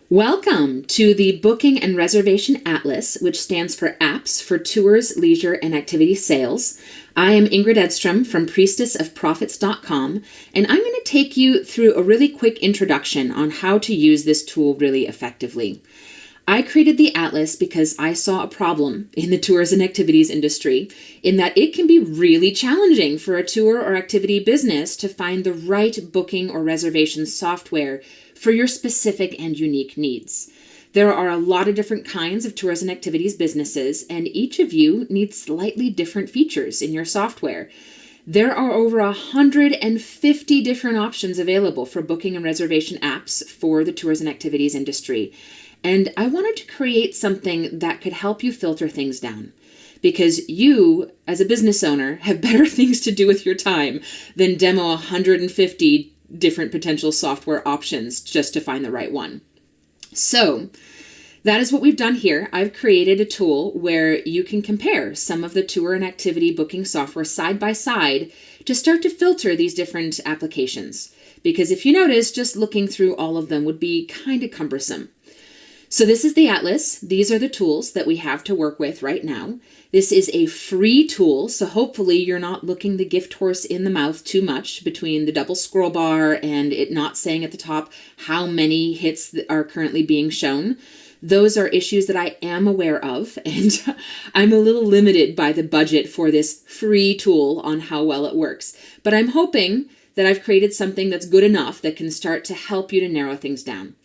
Welcome to the Booking and Reservation Atlas, which stands for APPS for Tours, Leisure, and Activity Sales. I am Ingrid Edstrom from priestessofprofits.com, and I'm going to take you through a really quick introduction on how to use this tool really effectively. I created the Atlas because I saw a problem in the tours and activities industry in that it can be really challenging for a tour or activity business to find the right booking or reservation software for your specific and unique needs. There are a lot of different kinds of tours and activities businesses, and each of you needs slightly different features in your software. There are over 150 different options available for booking and reservation apps for the tours and activities industry. And I wanted to create something that could help you filter things down, because you, as a business owner, have better things to do with your time than demo 150 different potential software options just to find the right one. So that is what we've done here. I've created a tool where you can compare some of the tour and activity booking software side by side to start to filter these different applications. Because if you notice, just looking through all of them would be kind of cumbersome. So this is the Atlas. These are the tools that we have to work with right now. This is a free tool, so hopefully you're not looking the gift horse in the mouth too much between the double scroll bar and it not saying at the top how many hits that are currently being shown. Those are issues that I am aware of, and I'm a little limited by the budget for this free tool on how well it works. But I'm hoping that I've created something that's good enough that can start to help you to narrow things down.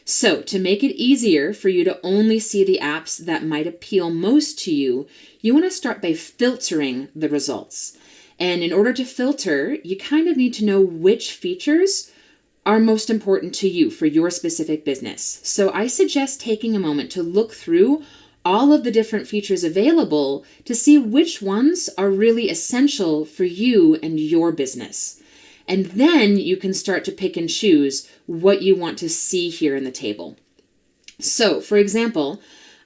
So to make it easier for you to only see the apps that might appeal most to you, you want to start by filtering the results. And in order to filter, you kind of need to know which features are most important to you for your specific business. So I suggest taking a moment to look through all of the different features available to see which ones are really essential for you and your business. And then you can start to pick and choose what you want to see here in the table. So, for example,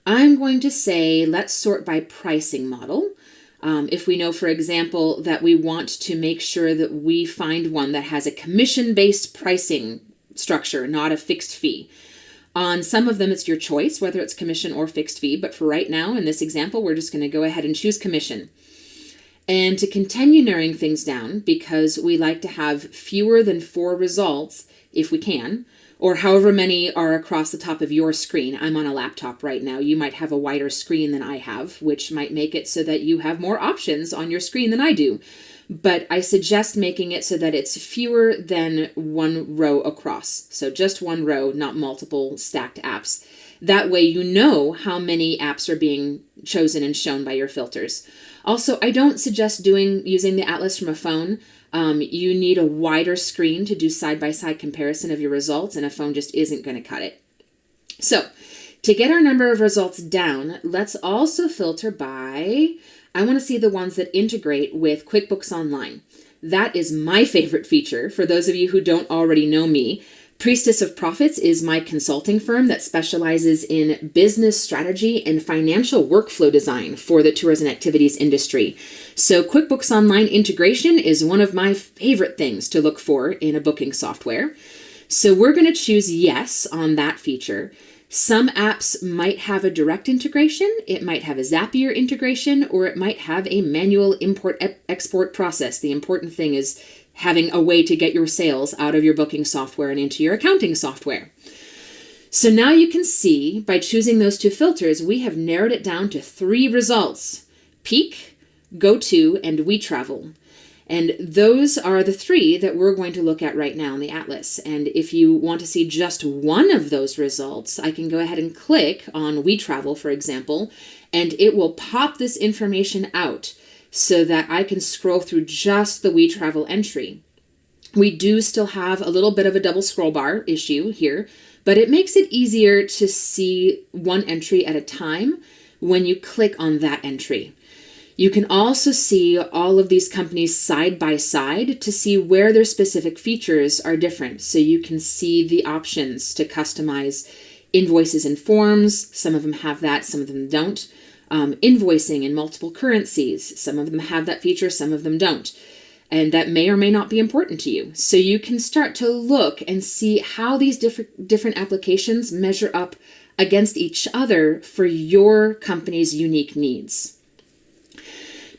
I'm going to say, let's sort by pricing model. If we know, for example, that we want to make sure that we find one that has a commission-based pricing structure, not a fixed fee. On some of them, it's your choice, whether it's commission or fixed fee. But for right now, in this example, we're just going to go ahead and choose commission. And to continue narrowing things down, because we like to have fewer than 4 results, if we can, or however many are across the top of your screen. I'm on a laptop right now. You might have a wider screen than I have, which might make it so that you have more options on your screen than I do. But I suggest making it so that it's fewer than 1 row across. So just 1 row, not multiple stacked apps. That way you know how many apps are being chosen and shown by your filters. Also, I don't suggest using the Atlas from a phone. You need a wider screen to do side-by-side comparison of your results, and a phone just isn't going to cut it. So, to get our number of results down, let's also filter by, I want to see the ones that integrate with QuickBooks Online. That is my favorite feature. For those of you who don't already know me, Priestess of Profits is my consulting firm that specializes in business strategy and financial workflow design for the tours and activities industry. So QuickBooks Online integration is one of my favorite things to look for in a booking software. So we're going to choose yes on that feature. Some apps might have a direct integration, it might have a Zapier integration, or it might have a manual import-export process. The important thing is having a way to get your sales out of your booking software and into your accounting software. So now you can see, by choosing those 2 filters, we have narrowed it down to 3 results: Peak, GoTo, and WeTravel. And those are the 3 that we're going to look at right now in the Atlas. And if you want to see just one of those results, I can go ahead and click on WeTravel, for example, and it will pop this information out so that I can scroll through just the WeTravel entry. We do still have a little bit of a double scroll bar issue here, but it makes it easier to see one entry at a time when you click on that entry. You can also see all of these companies side by side to see where their specific features are different. So you can see the options to customize invoices and forms. Some of them have that, some of them don't. Invoicing in multiple currencies. Some of them have that feature, some of them don't. and that may or may not be important to you. So you can start to look and see how these different applications measure up against each other for your company's unique needs.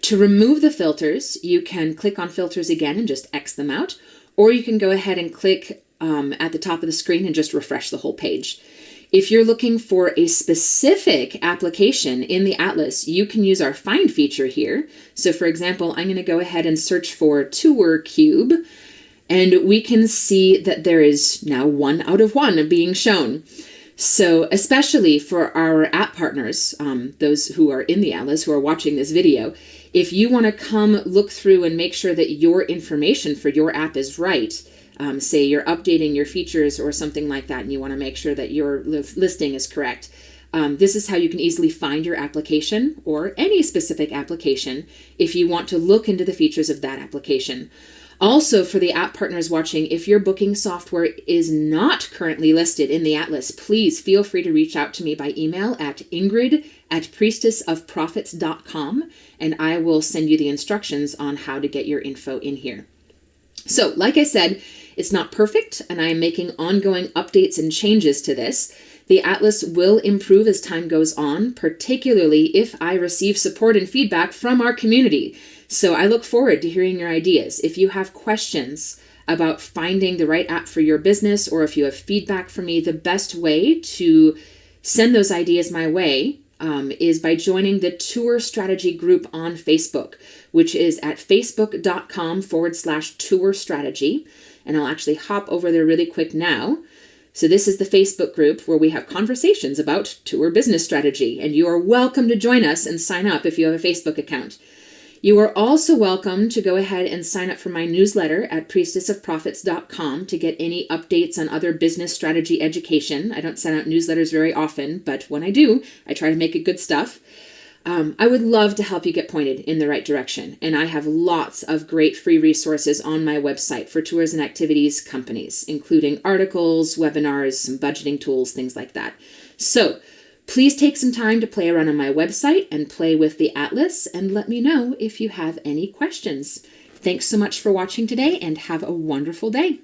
To remove the filters, you can click on filters again and just X them out, or you can go ahead and click at the top of the screen and just refresh the whole page. If you're looking for a specific application in the Atlas, you can use our Find feature here. So for example, I'm going to go ahead and search for Tour Cube, and we can see that there is now 1 out of 1 being shown. So especially for our app partners, those who are in the Atlas, who are watching this video, if you want to come look through and make sure that your information for your app is right, say you're updating your features or something like that, and you want to make sure that your listing is correct, this is how you can easily find your application or any specific application if you want to look into the features of that application. Also, for the app partners watching, if your booking software is not currently listed in the Atlas, please feel free to reach out to me by email at ingrid@priestessofprofits.com, and I will send you the instructions on how to get your info in here. So, like I said, it's not perfect, and I am making ongoing updates and changes to this. The Atlas will improve as time goes on, particularly if I receive support and feedback from our community. So I look forward to hearing your ideas. If you have questions about finding the right app for your business, or if you have feedback for me, the best way to send those ideas my way is by joining the Tour Strategy group on Facebook, which is at facebook.com/tour strategy. And I'll actually hop over there really quick now. So this is the Facebook group where we have conversations about tour business strategy, and you are welcome to join us and sign up if you have a Facebook account. You are also welcome to go ahead and sign up for my newsletter at priestessofprofits.com to get any updates on other business strategy education. I don't send out newsletters very often, but when I do, I try to make it good stuff. I would love to help you get pointed in the right direction, and I have lots of great free resources on my website for tours and activities companies, including articles, webinars, some budgeting tools, things like that. So please take some time to play around on my website and play with the Atlas, and let me know if you have any questions. Thanks so much for watching today, and have a wonderful day.